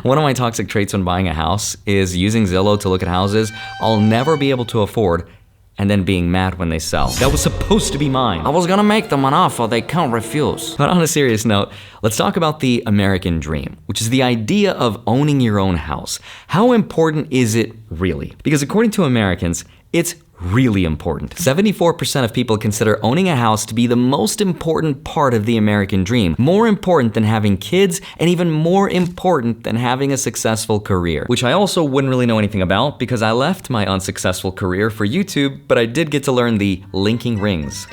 One of my toxic traits when buying a house is using Zillow to look at houses I'll never be able to afford and then being mad when they sell. That was supposed to be mine. I was gonna make them an offer they can't refuse. But on a serious note, let's talk about the American dream, which is the idea of owning your own house. How important is it really? Because according to Americans, it's really important. 74% of people consider owning a house to be the most important part of the American dream. More important than having kids, and even more important than having a successful career. Which I also wouldn't really know anything about because I left my unsuccessful career for YouTube, but I did get to learn the linking rings.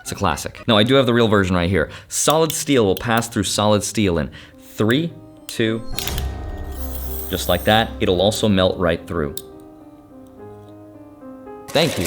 It's a classic. No, I do have the real version right here. Solid steel will pass through solid steel in 3, 2, just like that. It'll also melt right through. Thank you.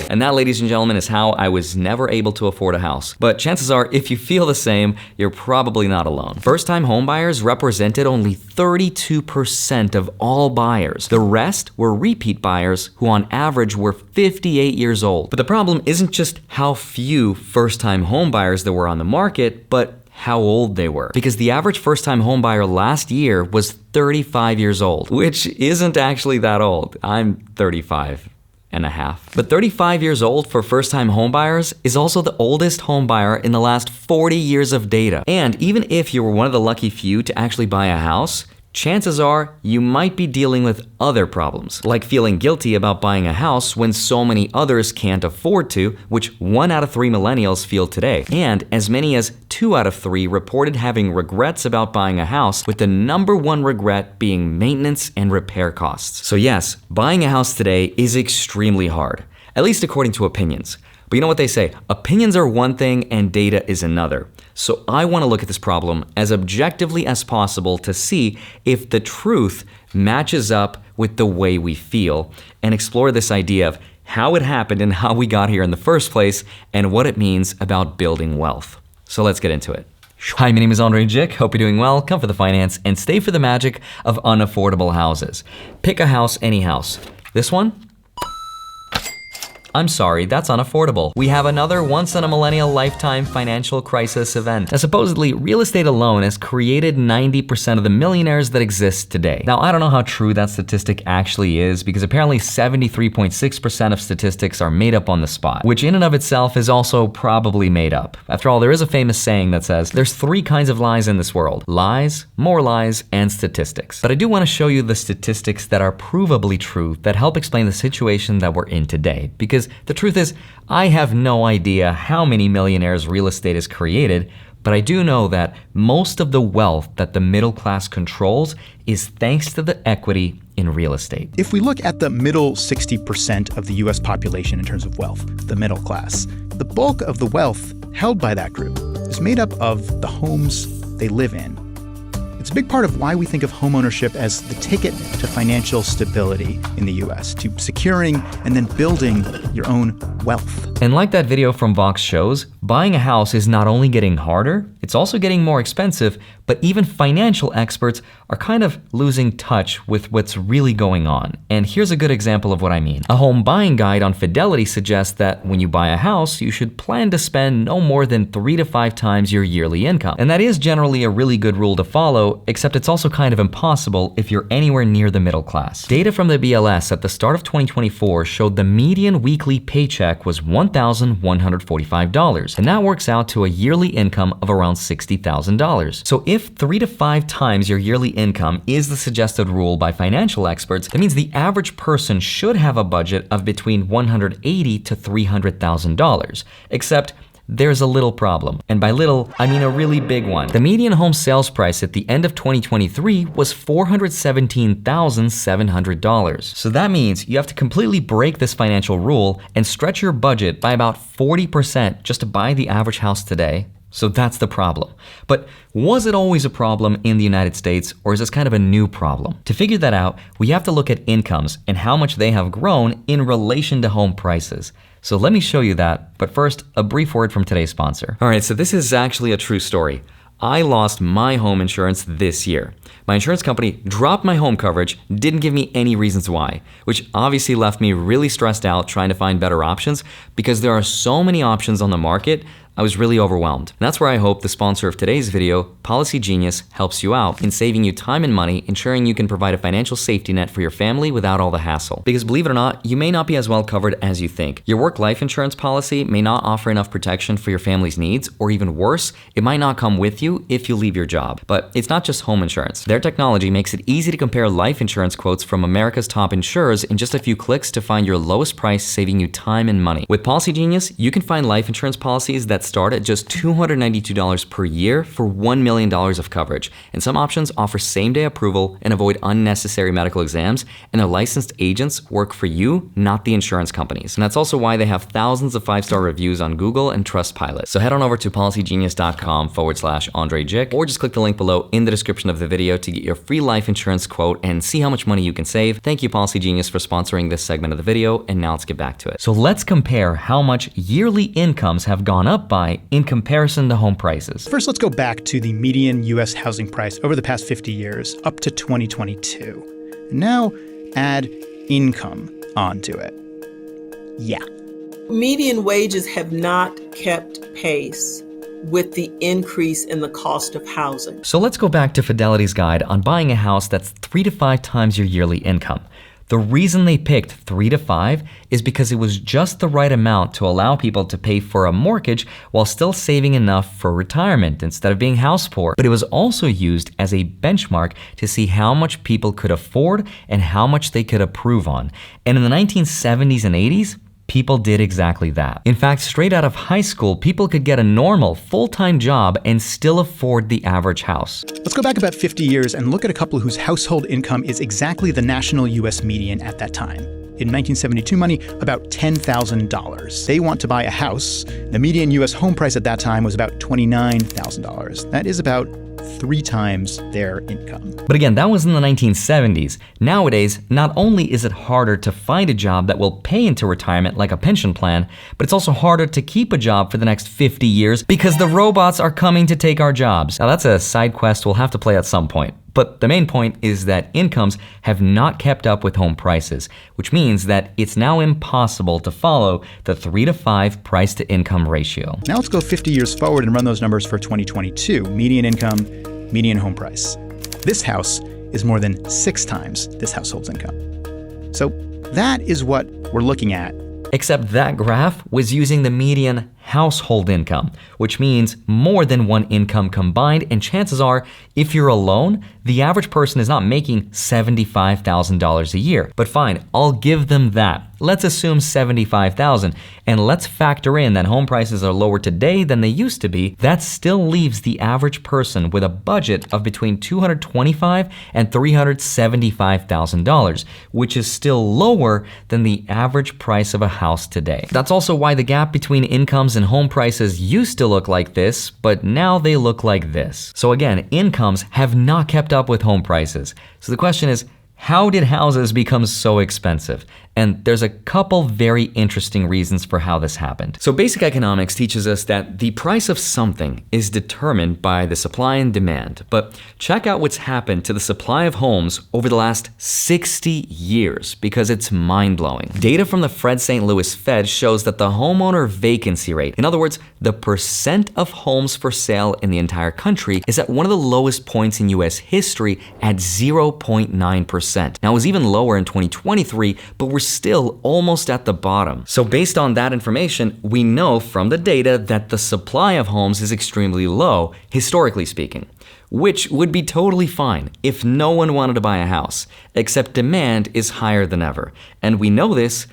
And that, ladies and gentlemen, is how I was never able to afford a house. But chances are, if you feel the same, you're probably not alone. First-time homebuyers represented only 32% of all buyers. The rest were repeat buyers who on average were 58 years old. But the problem isn't just how few first-time homebuyers there were on the market, but how old they were. Because the average first-time homebuyer last year was 35 years old, which isn't actually that old. I'm 35 and a half. But 35 years old for first-time homebuyers is also the oldest homebuyer in the last 40 years of data. And even if you were one of the lucky few to actually buy a house, chances are you might be dealing with other problems, like feeling guilty about buying a house when so many others can't afford to, which 1 out of 3 millennials feel today. And as many as 2 out of 3 reported having regrets about buying a house, with the #1 regret being maintenance and repair costs. So yes, buying a house today is extremely hard, at least according to opinions. But you know what they say, opinions are one thing and data is another. So I want to look at this problem as objectively as possible to see if the truth matches up with the way we feel and explore this idea of how it happened and how we got here in the first place and what it means about building wealth. So let's get into it. Hi, my name is Andre Jick. Hope you're doing well. Come for the finance and stay for the magic of unaffordable houses. Pick a house, any house. This one? I'm sorry, that's unaffordable. We have another once-in-a-millennial lifetime financial crisis event. Now, supposedly, real estate alone has created 90% of the millionaires that exist today. Now, I don't know how true that statistic actually is, because apparently 73.6% of statistics are made up on the spot, which in and of itself is also probably made up. After all, there is a famous saying that says, there's 3 kinds of lies in this world: lies, more lies, and statistics. But I do want to show you the statistics that are provably true that help explain the situation that we're in today, because the truth is, I have no idea how many millionaires real estate has created, but I do know that most of the wealth that the middle class controls is thanks to the equity in real estate. If we look at the middle 60% of the US population in terms of wealth, the middle class, the bulk of the wealth held by that group is made up of the homes they live in. It's a big part of why we think of homeownership as the ticket to financial stability in the US, to securing and then building your own wealth. And like that video from Vox shows, buying a house is not only getting harder, it's also getting more expensive, but even financial experts are kind of losing touch with what's really going on. And here's a good example of what I mean. A home buying guide on Fidelity suggests that when you buy a house, you should plan to spend no more than 3 to 5 times your yearly income. And that is generally a really good rule to follow, except it's also kind of impossible if you're anywhere near the middle class. Data from the BLS at the start of 2024 showed the median weekly paycheck was $1,145, and that works out to a yearly income of around $60,000. So if 3 to 5 times your yearly income is the suggested rule by financial experts, that means the average person should have a budget of between $180,000 to $300,000, except there's a little problem. And by little, I mean a really big one. The median home sales price at the end of 2023 was $417,700. So that means you have to completely break this financial rule and stretch your budget by about 40% just to buy the average house today. So that's the problem. But was it always a problem in the United States, or is this kind of a new problem? To figure that out, we have to look at incomes and how much they have grown in relation to home prices. So let me show you that, but first, a brief word from today's sponsor. All right, so this is actually a true story. I lost my home insurance this year. My insurance company dropped my home coverage, didn't give me any reasons why, which obviously left me really stressed out trying to find better options because there are so many options on the market I was really overwhelmed. And that's where I hope the sponsor of today's video, Policy Genius, helps you out in saving you time and money, ensuring you can provide a financial safety net for your family without all the hassle. Because believe it or not, you may not be as well covered as you think. Your work life insurance policy may not offer enough protection for your family's needs, or even worse, it might not come with you if you leave your job. But it's not just home insurance. Their technology makes it easy to compare life insurance quotes from America's top insurers in just a few clicks to find your lowest price, saving you time and money. With Policy Genius, you can find life insurance policies that start at just $292 per year for $1 million of coverage. And some options offer same-day approval and avoid unnecessary medical exams, and their licensed agents work for you, not the insurance companies. And that's also why they have thousands of 5-star reviews on Google and Trustpilot. So head on over to policygenius.com/Andre Jick, or just click the link below in the description of the video to get your free life insurance quote and see how much money you can save. Thank you, Policy Genius, for sponsoring this segment of the video, and now let's get back to it. So let's compare how much yearly incomes have gone up by in comparison to home prices. First, let's go back to the median U.S. housing price over the past 50 years, up to 2022. Now, add income onto it. Yeah. Median wages have not kept pace with the increase in the cost of housing. So let's go back to Fidelity's guide on buying a house that's 3 to 5 times your yearly income. The reason they picked 3 to 5 is because it was just the right amount to allow people to pay for a mortgage while still saving enough for retirement instead of being house poor. But it was also used as a benchmark to see how much people could afford and how much they could approve on. And in the 1970s and 80s, people did exactly that. In fact, straight out of high school, people could get a normal, full-time job and still afford the average house. Let's go back about 50 years and look at a couple whose household income is exactly the national U.S. median at that time. In 1972 money, about $10,000. They want to buy a house. The median U.S. home price at that time was about $29,000. That is about 3 times their income. But again, that was in the 1970s. Nowadays, not only is it harder to find a job that will pay into retirement like a pension plan, but it's also harder to keep a job for the next 50 years because the robots are coming to take our jobs. Now that's a side quest we'll have to play at some point. But the main point is that incomes have not kept up with home prices, which means that it's now impossible to follow the 3 to 5 price to income ratio. Now let's go 50 years forward and run those numbers for 2022. Median income, median home price. This house is more than 6 times this household's income. So that is what we're looking at. Except that graph was using the median household income, which means more than one income combined, and chances are, if you're alone, the average person is not making $75,000 a year. But fine, I'll give them that. Let's assume $75,000, and let's factor in that home prices are lower today than they used to be. That still leaves the average person with a budget of between $225,000 and $375,000, which is still lower than the average price of a house today. That's also why the gap between incomes and home prices used to look like this, but now they look like this. So again, incomes have not kept up with home prices. So the question is, how did houses become so expensive? And there's a couple very interesting reasons for how this happened. So basic economics teaches us that the price of something is determined by the supply and demand. But check out what's happened to the supply of homes over the last 60 years, because it's mind-blowing. Data from the Fred St. Louis Fed shows that the homeowner vacancy rate, in other words, the percent of homes for sale in the entire country, is at one of the lowest points in US history at 0.9%. Now it was even lower in 2023, but we're still almost at the bottom. So based on that information, we know from the data that the supply of homes is extremely low, historically speaking, which would be totally fine if no one wanted to buy a house, except demand is higher than ever. And we know this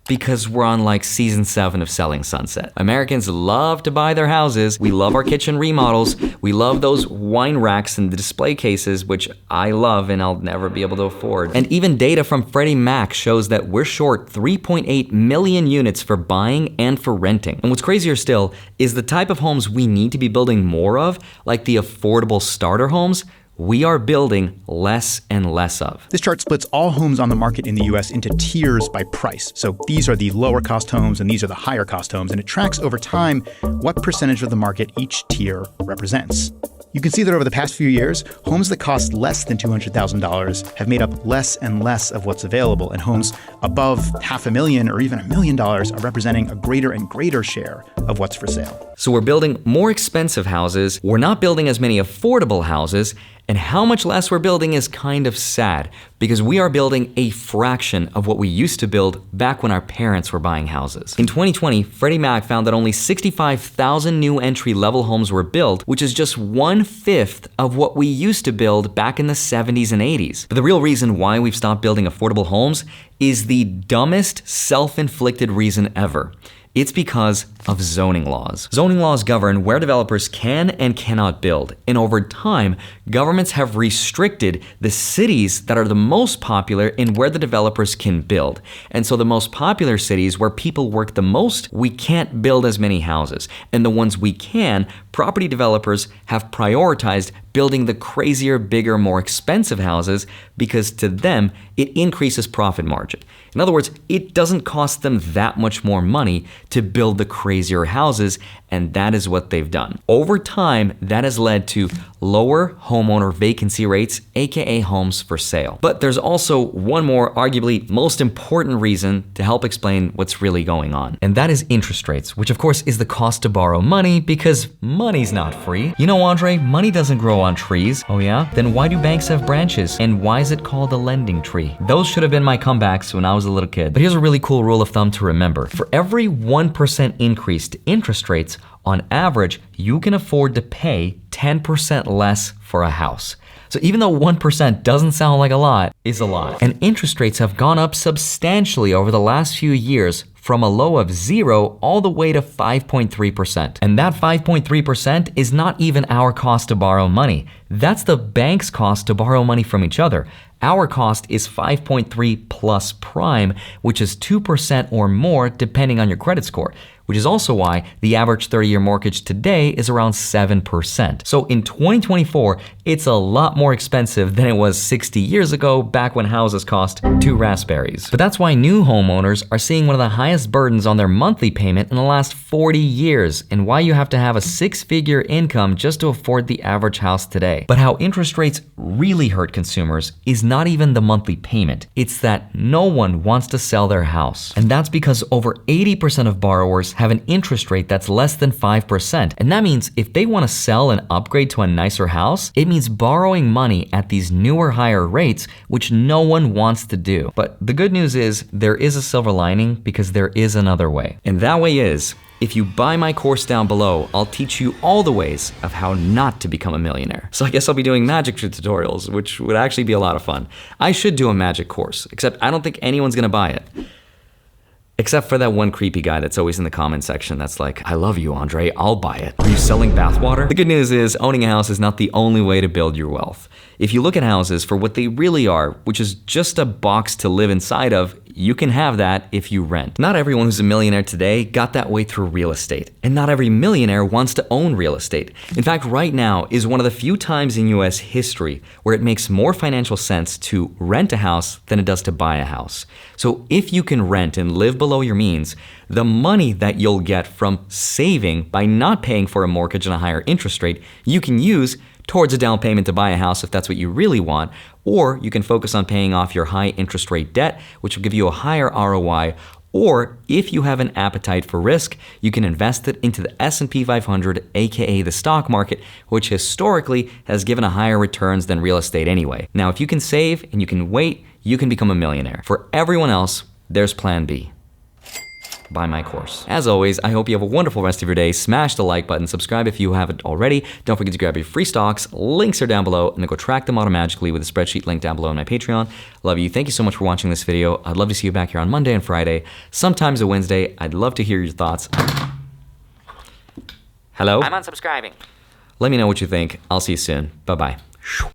because we're on like season 7 of Selling Sunset. Americans love to buy their houses. We love our kitchen remodels. We love those wine racks and the display cases, which I love and I'll never be able to afford. And even data from Freddie Mac shows that we're short 3.8 million units for buying and for renting. And what's crazier still is the type of homes we need to be building more of, like the affordable starter homes, we are building less and less of. This chart splits all homes on the market in the US into tiers by price. So these are the lower cost homes and these are the higher cost homes, and it tracks over time what percentage of the market each tier represents. You can see that over the past few years, homes that cost less than $200,000 have made up less and less of what's available, and homes above $500,000 or even $1 million are representing a greater and greater share of what's for sale. So we're building more expensive houses, we're not building as many affordable houses, and how much less we're building is kind of sad, because we are building a fraction of what we used to build back when our parents were buying houses. In 2020, Freddie Mac found that only 65,000 new entry-level homes were built, which is just 1/5 of what we used to build back in the 70s and 80s. But the real reason why we've stopped building affordable homes is the dumbest self-inflicted reason ever. It's because of zoning laws. Zoning laws govern where developers can and cannot build. And over time, governments have restricted the cities that are the most popular in where the developers can build. And so the most popular cities where people work the most, we can't build as many houses. And the ones we can, property developers have prioritized building the crazier, bigger, more expensive houses because to them, it increases profit margin. In other words, it doesn't cost them that much more money to build the crazier houses, and that is what they've done. Over time, that has led to lower homeowner vacancy rates, aka homes for sale. But there's also one more, arguably most important reason to help explain what's really going on, and that is interest rates, which of course is the cost to borrow money because money's not free. You know, Andre, money doesn't grow on trees. Oh yeah? Then why do banks have branches? And why is it called a lending tree? Those should have been my comebacks when I was a little kid. But here's a really cool rule of thumb to remember. For every 1% increase to interest rates, on average, you can afford to pay 10% less for a house. So even though 1% doesn't sound like a lot, it's a lot. And interest rates have gone up substantially over the last few years, from a low of 0 all the way to 5.3%. And that 5.3% is not even our cost to borrow money. That's the bank's cost to borrow money from each other. Our cost is 5.3 plus prime, which is 2% or more depending on your credit score, which is also why the average 30-year mortgage today is around 7%. So in 2024, it's a lot more expensive than it was 60 years ago, back when houses cost 2 raspberries. But that's why new homeowners are seeing one of the highest burdens on their monthly payment in the last 40 years, and why you have to have a 6-figure income just to afford the average house today. But how interest rates really hurt consumers is not even the monthly payment. It's that no one wants to sell their house. And that's because over 80% of borrowers have an interest rate that's less than 5%. And that means if they want to sell and upgrade to a nicer house, it means borrowing money at these newer, higher rates, which no one wants to do. But the good news is there is a silver lining, because there is another way. And that way is, if you buy my course down below, I'll teach you all the ways of how not to become a millionaire. So I guess I'll be doing magic trick tutorials, which would actually be a lot of fun. I should do a magic course, except I don't think anyone's gonna buy it. Except for that one creepy guy that's always in the comment section that's like, I love you, Andre, I'll buy it. Are you selling bathwater? The good news is owning a house is not the only way to build your wealth. If you look at houses for what they really are, which is just a box to live inside of, you can have that if you rent. Not everyone who's a millionaire today got that way through real estate, and not every millionaire wants to own real estate. In fact, right now is one of the few times in US history where it makes more financial sense to rent a house than it does to buy a house. So if you can rent and live below your means, the money that you'll get from saving by not paying for a mortgage and a higher interest rate, you can use towards a down payment to buy a house if that's what you really want, or you can focus on paying off your high interest rate debt, which will give you a higher ROI, or if you have an appetite for risk, you can invest it into the S&P 500, aka the stock market, which historically has given a higher returns than real estate anyway. Now, if you can save and you can wait, you can become a millionaire. For everyone else, there's plan B. Buy my course. As always, I hope you have a wonderful rest of your day. Smash the like button, subscribe if you haven't already. Don't forget to grab your free stocks. Links are down below, and then go track them automatically with a spreadsheet link down below on my Patreon. Love you. Thank you so much for watching this video. I'd love to see you back here on Monday and Friday, sometimes a Wednesday. I'd love to hear your thoughts. Hello? I'm unsubscribing. Let me know what you think. I'll see you soon. Bye-bye.